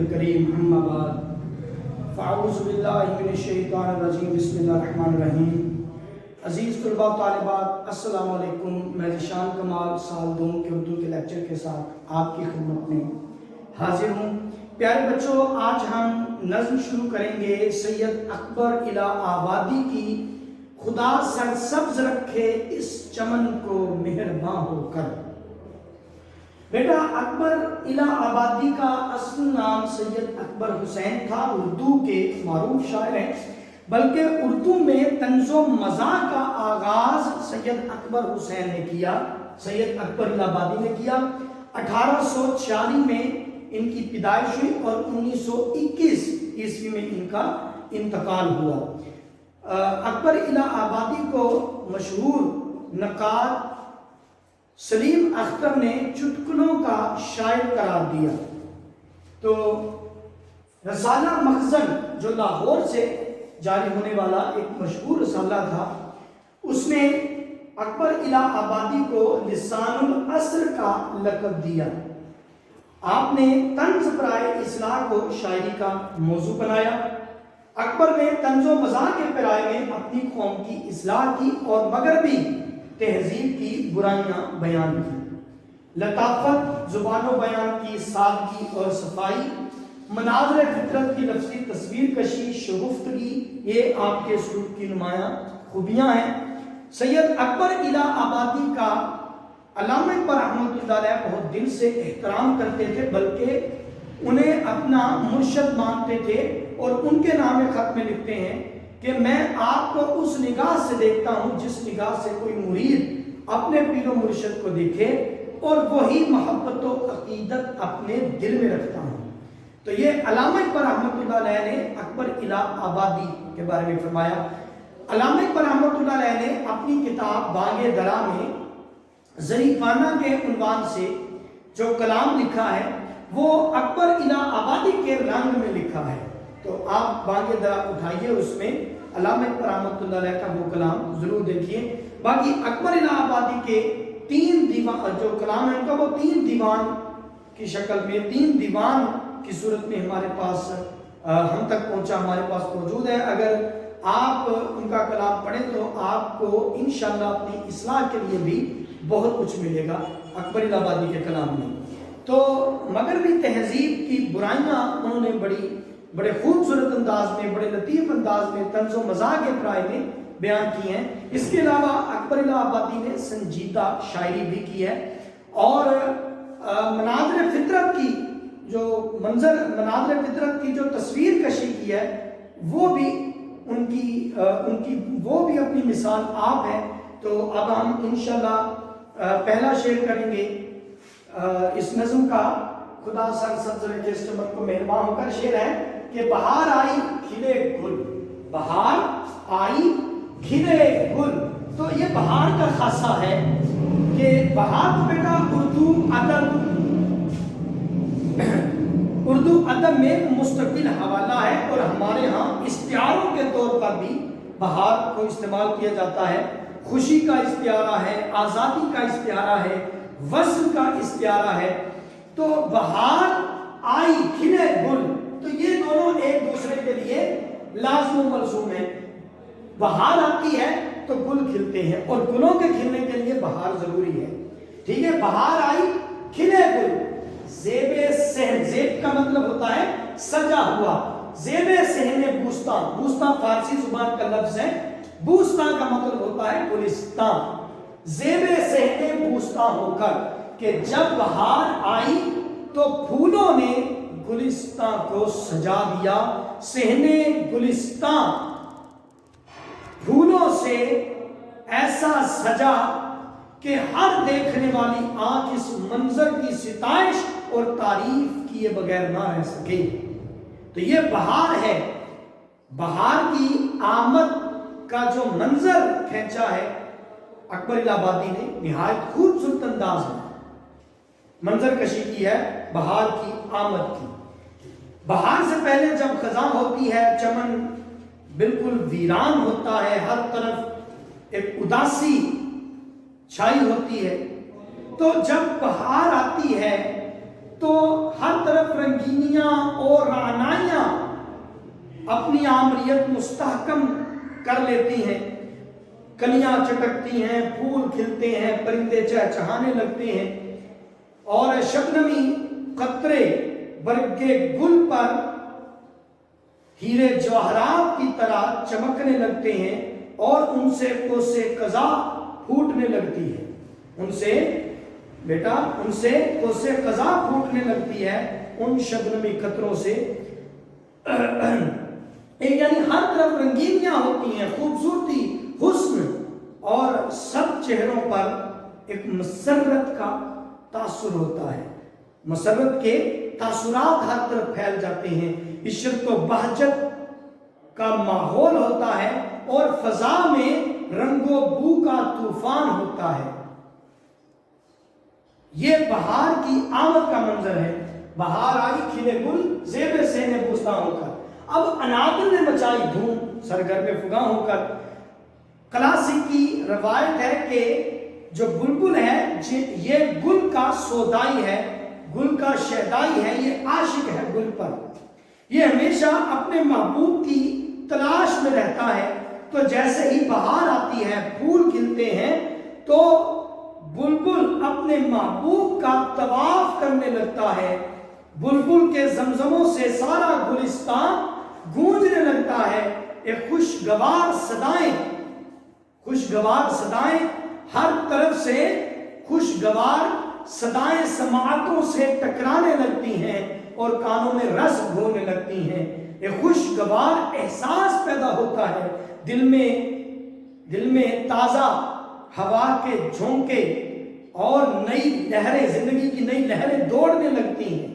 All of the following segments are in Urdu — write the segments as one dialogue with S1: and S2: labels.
S1: الکریم اما بعد فاعوذ باللہ من الشیطان الرجیم بسم اللہ الرحمن الرحیم۔ عزیز طلباء و طالبات السلام علیکم۔ میں ذیشان کمال سال دوم کے اردو کے لیکچر کے ساتھ آپ کی خدمت میں حاضر ہوں۔ پیارے بچوں، آج ہم نظم شروع کریں گے سید اکبر الہ آبادی کی، خدا سرسبز رکھے اس چمن کو مہرباں ہو کر۔ بیٹا، اکبر الہ آبادی کا اصل نام سید اکبر حسین تھا، اردو کے معروف شاعر ہیں، بلکہ اردو میں طنز و مزاح کا آغاز سید اکبر حسین نے کیا، سید اکبر الہ آبادی نے کیا۔ 1846 میں ان کی پیدائش ہوئی اور 1921 عیسوی میں ان کا انتقال ہوا۔ اکبر الہ آبادی کو مشہور نقاد سلیم اختر نے چٹکلوں کا شاعر قرار دیا۔ تو رسالہ مخزن جو لاہور سے جاری ہونے والا ایک مشہور رسالہ تھا، اس میں اکبر الہ آبادی کو لسان العصر کا لقب دیا۔ آپ نے طنز برائے اصلاح کو شاعری کا موضوع بنایا۔ اکبر نے طنز و مزاح کے پیرائے میں اپنی قوم کی اصلاح کی اور مغربی تہذیب کی برائیاں بیان کی۔ لطافت، زبان و بیان کی سادگی اور صفائی، مناظر فطرت کی لفظی تصویر کشی، شگفتگی، یہ آپ کے اسلوب کی نمایاں خوبیاں ہیں۔ سید اکبر الہ آبادی کا علامہ اقبال رحمۃ اللہ علیہ بہت دل سے احترام کرتے تھے، بلکہ انہیں اپنا مرشد مانتے تھے، اور ان کے نام خط میں لکھتے ہیں کہ میں آپ کو اس نگاہ سے دیکھتا ہوں جس نگاہ سے کوئی مرید اپنے پیر و مرشد کو دیکھے، اور وہی محبت و عقیدت اپنے دل میں رکھتا ہوں۔ تو یہ علامہ اقبال رحمۃ اللہ علیہ نے اکبر الہ آبادی کے بارے میں فرمایا۔ علامہ اقبال رحمۃ اللہ علیہ نے اپنی کتاب بانگ درا میں ظریفانہ کے عنوان سے جو کلام لکھا ہے وہ اکبر الہ آبادی کے رنگ میں لکھا ہے۔ تو آپ بانگ درا اٹھائیے، اس میں علامہ اقبال رحمۃ اللہ علیہ کا وہ کلام ضرور دیکھیے۔ باقی اکبر الہ آبادی کے 3 دیوان جو کلام ہے ان کا، وہ 3 دیوان کی شکل میں، 3 دیوان کی صورت میں ہمارے پاس ہم تک پہنچا، ہمارے پاس موجود ہے۔ اگر آپ ان کا کلام پڑھیں تو آپ کو انشاءاللہ اپنی اصلاح کے لیے بھی بہت کچھ ملے گا اکبر الہ آبادی کے کلام میں۔ تو مغربی تہذیب کی برائیاں انہوں نے بڑے خوبصورت انداز میں، بڑے لطیف انداز میں، طنز و مزاح کے پیرائے میں بیان کی ہیں۔ اس کے علاوہ اکبر الہ آبادی نے سنجیدہ شاعری بھی کی ہے، اور مناظر فطرت کی مناظر فطرت کی جو تصویر کشی کی ہے وہ بھی وہ بھی اپنی مثال آپ ہے۔ تو اب ہم انشاءاللہ پہلا شعر کریں گے اس نظم کا، خدا سر سبز رکھے اس چمن کو مہرباں ہو کر۔ شعر ہے کہ بہار آئی کھلے گل، بہار آئی کھلے گل۔ تو یہ بہار کا خاصہ ہے کہ بہار کو بیٹا اردو ادب میں مستقل حوالہ ہے، اور ہمارے ہاں استعاروں کے طور پر بھی بہار کو استعمال کیا جاتا ہے۔ خوشی کا استعارہ ہے، آزادی کا استعارہ ہے، وصل کا استعارہ ہے۔ تو بہار آئی کھلے گل، تو یہ دونوں ایک دوسرے کے لیے لازم و ملزوم ہیں۔ بہار آتی ہے تو گل کھلتے ہیں، اور گلوں کے کھلنے کے لیے بہار ضروری ہے، ٹھیک ہے۔ بہار آئی کھلے گل، زیب صحن، زیب کا مطلب ہوتا ہے سجا ہوا، زیب صحن بوستان، بوستان فارسی زبان کا لفظ ہے، بوستان کا مطلب ہوتا ہے گلستان۔ زیب صحن بوستان ہو کر، کہ جب بہار آئی تو پھولوں نے گلستان کو سجا دیا۔ صحن گلستان پھولوں سے ایسا سجا کہ ہر دیکھنے والی آنکھ اس منظر کی ستائش اور تعریف کیے بغیر نہ رہ سکے۔ تو یہ بہار ہے، بہار کی آمد کا جو منظر کھینچا ہے اکبر الہ آبادی نے، نہایت خوبصورت انداز میں منظر کشی کی ہے بہار کی آمد کی۔ بہار سے پہلے جب خزاں ہوتی ہے، چمن بالکل ویران ہوتا ہے، ہر طرف ایک اداسی چھائی ہوتی ہے، تو جب بہار آتی ہے تو ہر طرف رنگینیاں اور رعنائیاں اپنی آمریت مستحکم کر لیتی ہیں، کلیاں چٹکتی ہیں، پھول کھلتے ہیں، پرندے چہچہانے لگتے ہیں، اور شبنمی قطرے برگے گل پر ہیرے جواہرات کی طرح چمکنے لگتے ہیں، اور ان سے کوسے قضا پھوٹنے لگتی ہے، ان سے کوسے قضا پھوٹنے لگتی ہے ان شبنمی قطروں سے۔ یعنی ہر طرف رنگینیاں ہوتی ہیں، خوبصورتی، حسن، اور سب چہروں پر ایک مسرت کا تاثر ہوتا ہے، مسرت کے تاثرات ہر طرف پھیل جاتے ہیں، عشرت و بہجت کا ماحول ہوتا ہے، اور فضا میں رنگ و بو کا طوفان ہوتا ہے۔ یہ بہار کی آمد کا منظر ہے۔ بہار آئی کھلے گل زیب سینے بوستاں ہو کر، اب اناگل نے مچائی دھوم سرگرم فگاں ہو کر۔ کلاسک کی روایت ہے کہ جو بلبل ہے یہ گل کا سودائی ہے، گل کا شہدائی ہے، یہ عاشق ہے گل پر، یہ ہمیشہ اپنے محبوب کی تلاش میں رہتا ہے۔ تو جیسے ہی بہار آتی ہے، پھول کھلتے ہیں، تو بلبل اپنے محبوب کا طواف کرنے لگتا ہے، بلبل کے زمزموں سے سارا گلستان گونجنے لگتا ہے، ایک خوشگوار صدائیں ہر طرف سے خوشگوار صدائیں سماعتوں سے ٹکرانے لگتی ہیں اور کانوں میں رس گھومنے لگتی ہیں، ایک خوشگوار احساس پیدا ہوتا ہے، دل میں تازہ ہوا کے جھونکے اور نئی لہریں، زندگی کی نئی لہریں دوڑنے لگتی ہیں۔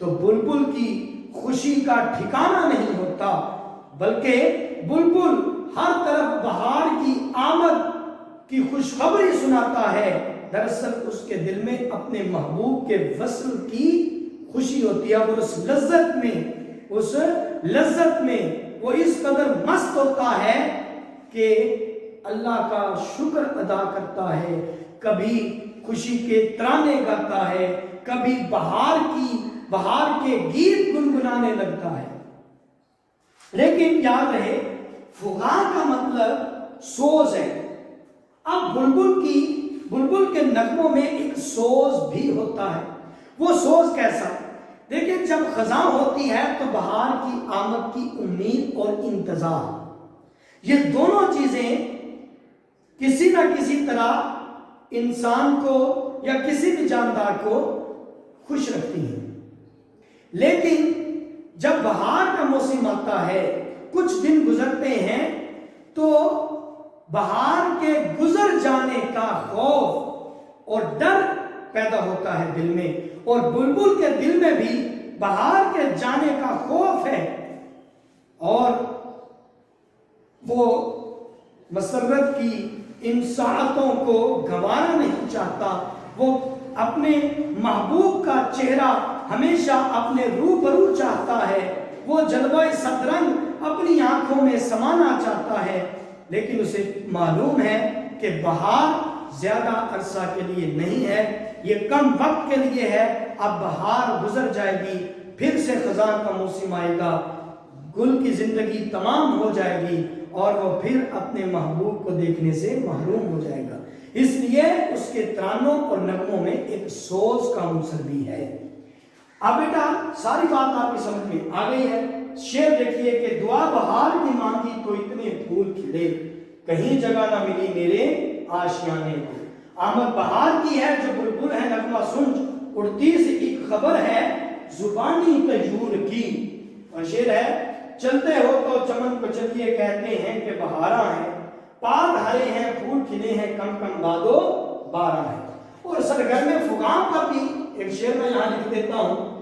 S1: تو بلبل کی خوشی کا ٹھکانہ نہیں ہوتا، بلکہ بلبل ہر طرف بہار کی آمد کی خوشخبری سناتا ہے، دراصل اس کے دل میں اپنے محبوب کے وصل کی خوشی ہوتی ہے، اور اس لذت میں وہ اس قدر مست ہوتا ہے کہ اللہ کا شکر ادا کرتا ہے، کبھی خوشی کے ترانے گاتا ہے، کبھی بہار کے گیت گنگنانے لگتا ہے۔ لیکن یاد رہے فغاں کا مطلب سوز ہے۔ اب بلبل کے نغموں میں ایک سوز بھی ہوتا ہے۔ وہ سوز کیسا؟ دیکھیں، جب خزاں ہوتی ہے تو بہار کی آمد کی امید اور انتظار، یہ دونوں چیزیں کسی نہ کسی طرح انسان کو یا کسی بھی جاندار کو خوش رکھتی ہیں۔ لیکن جب بہار کا موسم آتا ہے، کچھ دن گزرتے ہیں، تو بہار کے گزر جانے کا خوف اور ڈر پیدا ہوتا ہے دل میں، اور بلبل کے دل میں بھی بہار کے جانے کا خوف ہے، اور وہ مسرت کی ان ساعتوں کو گنوانا نہیں چاہتا، وہ اپنے محبوب کا چہرہ ہمیشہ اپنے روبرو چاہتا ہے، وہ جلوہ صدرنگ اپنی آنکھوں میں سمانا چاہتا ہے، لیکن اسے معلوم ہے کہ بہار زیادہ عرصہ کے لیے نہیں ہے، یہ کم وقت کے لیے ہے، اب بہار گزر جائے گی، پھر سے خزاں کا موسم آئے گا، گل کی زندگی تمام ہو جائے گی، اور وہ پھر اپنے محبوب کو دیکھنے سے محروم ہو جائے گا۔ اس لیے اس کے ترانوں اور نغموں میں ایک سوز کا عنصر بھی ہے۔ اب بیٹا ساری بات آپ کی سمجھ میں آ گئی ہے۔ شعر دیکھیے کہ دعا بہار کی مانگی تو اتنے پھول کھلے، کہیں جگہ نہ ملی میرے آشیانے کو۔ آمد بہار کی ہے، جو بلبل ہے نغمہ سنج، اڑتی سے ایک خبر ہے زبانی طیور کی۔ اور شعر ہے، چلتے ہو تو چمن کو چلیے کہتے ہیں کہ بہاراں ہیں، پات ہرے ہیں پھول کھلے ہیں، کم کم بادو بارہ ہے۔ اور سرگرم فغاں پر بھی ایک شعر میں یہاں لکھ دیتا ہوں،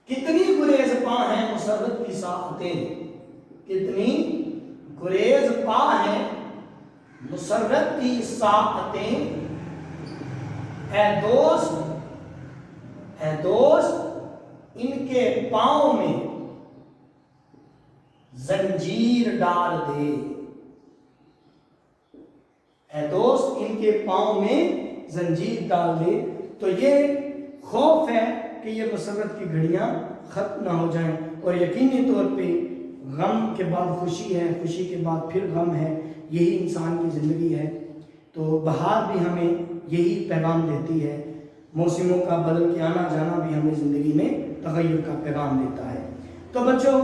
S1: کتنی گریز پا ہیں مسرت کی ساعتیں، کتنی گریز پا ہیں مسرت کی ساعتیں، اے دوست ان کے پاؤں میں زنجیر ڈال دے، اے دوست ان کے پاؤں میں زنجیر ڈال دے۔ تو یہ خوف ہے کہ یہ مسرت کی گھڑیاں ختم نہ ہو جائیں، اور یقینی طور پہ غم کے بعد خوشی ہے، خوشی کے بعد پھر غم ہے، یہی انسان کی زندگی ہے۔ تو بہار بھی ہمیں یہی پیغام دیتی ہے، موسموں کا بدل کے آنا جانا بھی ہمیں زندگی میں تغیر کا پیغام دیتا ہے۔ تو بچوں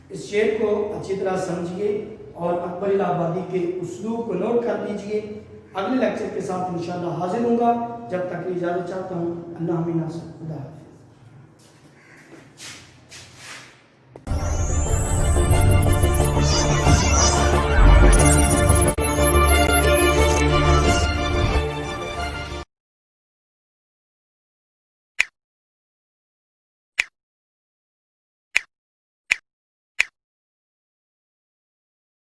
S1: اس شعر کو اچھی طرح سمجھیے اور اکبر الہ آبادی کے اسلوب کو نوٹ کر لیجئے۔ اگلے لیکچر کے ساتھ انشاءاللہ حاضر ہوں گا، جب تک اجازت چاہتا ہوں، اللہ حافظ، خدا حافظ۔